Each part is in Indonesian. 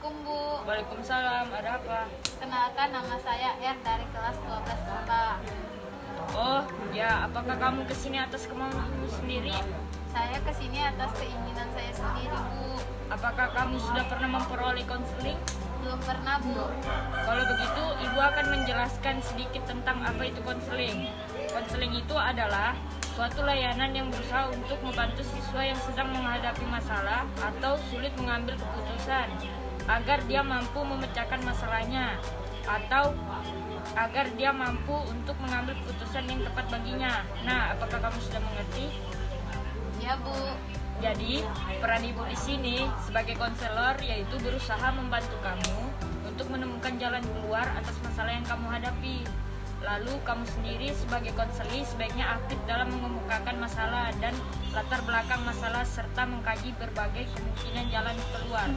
Assalamualaikum Bu. Waalaikumsalam, ada apa? Kenalkan, nama saya R dari kelas 12 IPA. Oh, ya, apakah kamu kesini atas kemauanmu sendiri? Saya kesini atas keinginan saya sendiri Bu. Apakah kamu sudah pernah memperoleh konseling? Belum pernah Bu. Kalau begitu, ibu akan menjelaskan sedikit tentang apa itu konseling. Konseling itu adalah suatu layanan yang berusaha untuk membantu siswa yang sedang menghadapi masalah atau sulit mengambil keputusan agar dia mampu memecahkan masalahnya atau agar dia mampu untuk mengambil keputusan yang tepat baginya. Nah, apakah kamu sudah mengerti? Ya Bu. Jadi, peran ibu di sini sebagai konselor yaitu berusaha membantu kamu untuk menemukan jalan keluar atas masalah yang kamu hadapi. Lalu kamu sendiri sebagai konseling sebaiknya aktif dalam mengemukakan masalah dan latar belakang masalah serta mengkaji berbagai kemungkinan jalan keluar.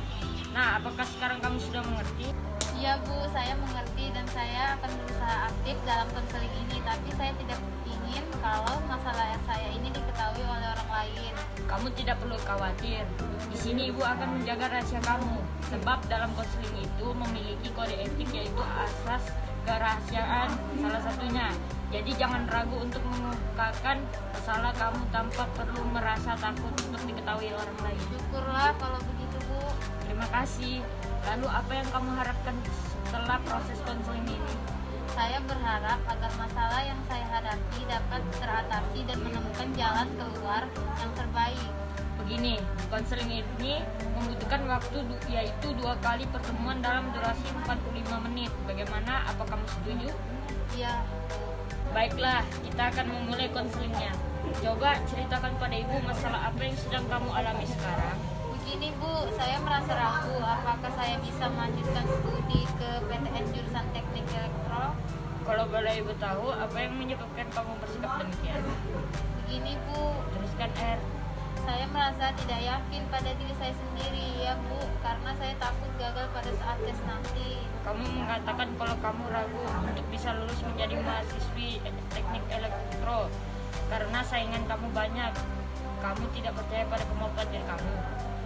Nah, apakah sekarang kamu sudah mengerti? Ya Bu, saya mengerti dan saya akan berusaha aktif dalam konseling ini. Tapi saya tidak ingin kalau masalah saya ini diketahui oleh orang lain. Kamu tidak perlu khawatir. Di sini ibu akan menjaga rahasia kamu. Sebab dalam konseling itu memiliki kode etik yaitu asas kerahasiaan salah satunya. Jadi jangan ragu untuk mengungkapkan masalah kamu tanpa perlu merasa takut untuk diketahui orang lain. Syukurlah kalau begitu Bu. Terima kasih. Lalu apa yang kamu harapkan setelah proses konseling ini? Saya berharap agar masalah yang saya hadapi dapat teratasi dan menemukan jalan keluar yang terbaik. Begini, konseling ini membutuhkan waktu yaitu 2 kali pertemuan dalam durasi 45 menit. Bagaimana? Apa kamu setuju? Ya. Baiklah, kita akan memulai konselingnya. Coba ceritakan pada ibu masalah apa yang sedang kamu alami sekarang. Begini Bu, saya merasa ragu apakah saya bisa melanjutkan studi ke PTN jurusan Teknik Elektro. Kalau boleh ibu tahu, apa yang menyebabkan kamu bersikap demikian? Begini Bu, Teruskan R. saya merasa tidak yakin pada diri saya sendiri ya Bu, karena saya takut gagal pada saat tes nanti. Kamu mengatakan kalau kamu ragu untuk bisa lulus menjadi mahasiswi teknik elektro karena saingan kamu banyak. Kamu tidak percaya pada kemampuan diri kamu.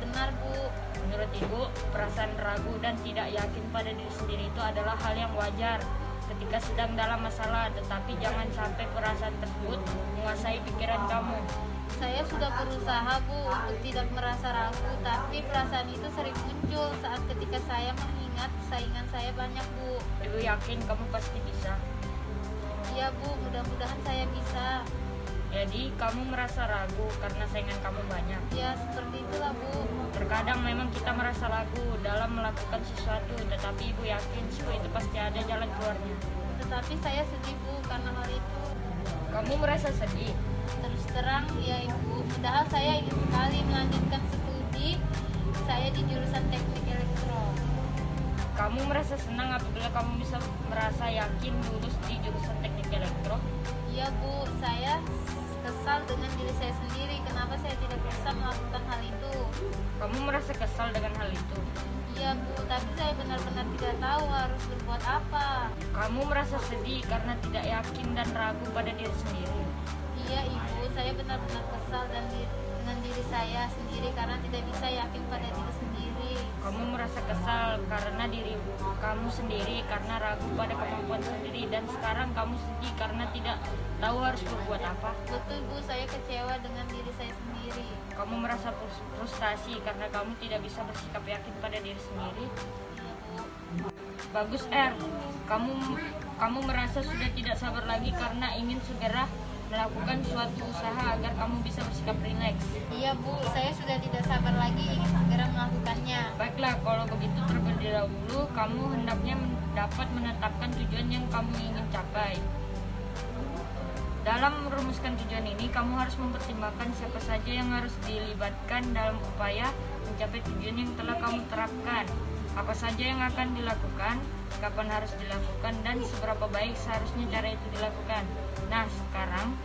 Benar Bu. Menurut ibu, perasaan ragu dan tidak yakin pada diri sendiri itu adalah hal yang wajar ketika sedang dalam masalah, tetapi jangan sampai perasaan tersebut menguasai pikiran kamu. Saya sudah berusaha Bu untuk tidak merasa ragu, tapi perasaan itu sering muncul saat ketika saya mengingat saingan saya banyak Bu. Ibu yakin kamu pasti bisa. Iya Bu, mudah-mudahan saya bisa. Jadi kamu merasa ragu karena saingan kamu banyak. Ya seperti itulah Bu. Terkadang memang kita merasa ragu dalam melakukan sesuatu, tetapi ibu yakin semua itu pasti ada jalan keluarnya. Tetapi saya sedih Bu karena hal itu. Kamu merasa sedih? Terus terang ya Ibu, padahal saya ingin sekali melanjutkan studi saya di jurusan Teknik Elektro. Kamu merasa senang apabila kamu bisa merasa yakin lulus di jurusan Teknik Elektro? Iya Bu, saya kesal dengan diri saya sendiri. Kenapa saya tidak bisa melakukan hal itu? Kamu merasa kesal dengan hal itu? Iya Bu, tapi saya benar-benar tidak tahu harus berbuat apa. Kamu merasa sedih karena tidak yakin dan ragu pada diri sendiri? Iya Ibu, saya benar-benar kesal dengan diri saya sendiri karena tidak bisa yakin pada diri sendiri. Kamu merasa kesal karena diri kamu sendiri karena ragu pada kemampuan sendiri, dan sekarang kamu sedih karena tidak tahu harus berbuat apa. Betul Bu, saya kecewa dengan diri saya sendiri. Kamu merasa frustasi karena kamu tidak bisa bersikap yakin pada diri sendiri. Iya Bu. Bagus R, kamu merasa sudah tidak sabar lagi karena ingin segera melakukan suatu usaha agar kamu bisa bersikap rileks. Iya Bu, saya sudah tidak sabar lagi ingin segera melakukannya. Baiklah, kalau begitu terlebih dahulu kamu hendaknya dapat menetapkan tujuan yang kamu ingin capai. Dalam merumuskan tujuan ini, kamu harus mempertimbangkan siapa saja yang harus dilibatkan dalam upaya mencapai tujuan yang telah kamu terapkan. Apa saja yang akan dilakukan, kapan harus dilakukan, dan seberapa baik seharusnya cara itu dilakukan. Nah, sekarang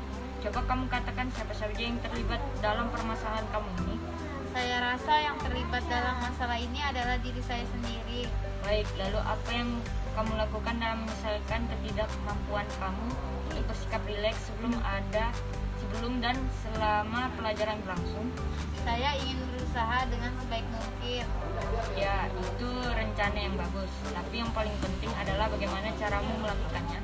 coba kamu katakan siapa saja yang terlibat dalam permasalahan kamu ini. Saya rasa yang terlibat dalam masalah ini adalah diri saya sendiri. Baik, lalu apa yang kamu lakukan dalam menyelesaikan ketidakmampuan kamu untuk bersikap rileks sebelum ada sebelum dan selama pelajaran berlangsung? Saya ingin berusaha dengan sebaik mungkin. Ya, itu rencana yang bagus. Tapi yang paling penting adalah bagaimana caramu melakukannya.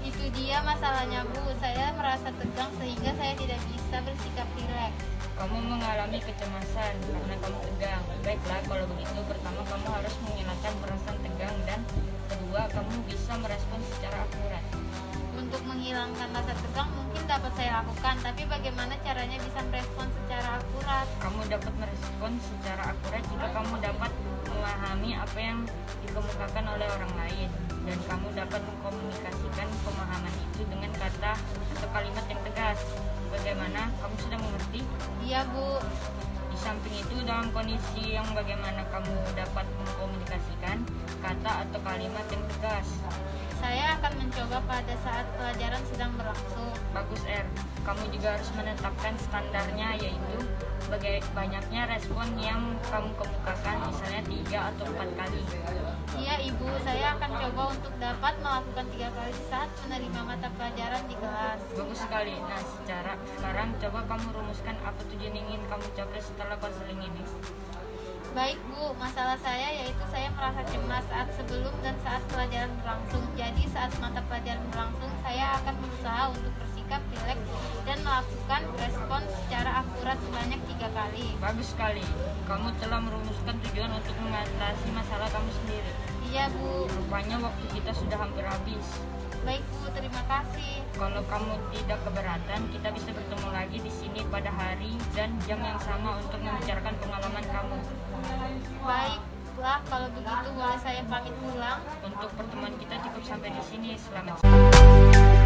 Itu dia masalahnya, Bu. Saya merasa tegang sehingga saya tidak bisa bersikap rileks. Kamu mengalami kecemasan karena kamu tegang. Baiklah, kalau begitu pertama kamu harus menghilangkan perasaan tegang dan kedua kamu bisa merespons secara akurat. Untuk menghilangkan rasa tegang mungkin dapat saya lakukan, tapi bagaimana caranya bisa merespon secara akurat? Kamu dapat merespon secara akurat jika kamu dapat memahami apa yang dikemukakan oleh orang lain dan kamu dapat mengkomunikasikan pemahaman itu dengan kata atau kalimat yang tegas. Bagaimana? Kamu sudah mengerti? Iya, Bu. Di samping itu, dalam kondisi yang bagaimana kamu dapat mengkomunikasikan kata atau kalimat yang tegas? Saya akan mencoba pada saat pelajaran sedang berlangsung. Bagus, R. Kamu juga harus menetapkan standarnya, yaitu banyaknya respon yang kamu kemukakan, misalnya 3 atau 4 kali. Iya, Ibu. Saya akan coba untuk dapat melakukan 3 kali saat menerima mata pelajaran di kelas. Bagus sekali. Nah, sekarang coba kamu rumuskan apa tujuan yang ingin kamu capai setelah konseling ini. Baik, Bu. Masalah saya yaitu saya merasa cemas saat sebelum dan saat pelajaran berlangsung. Jadi saat mata pelajaran berlangsung, saya akan berusaha untuk bersikap rileks dan melakukan respon secara akurat sebanyak 3 kali. Bagus sekali. Kamu telah merumuskan tujuan untuk mengatasi masalah kamu sendiri. Iya, Bu. Rupanya waktu kita sudah hampir habis. Baik, Bu. Terima kasih. Kalau kamu tidak keberatan, kita bisa bertemu lagi di sini pada hari dan jam yang sama untuk membicarakan pengalaman kamu. Baiklah, kalau begitu boleh saya pamit pulang. Untuk pertemuan kita cukup sampai di sini. Selamat siang.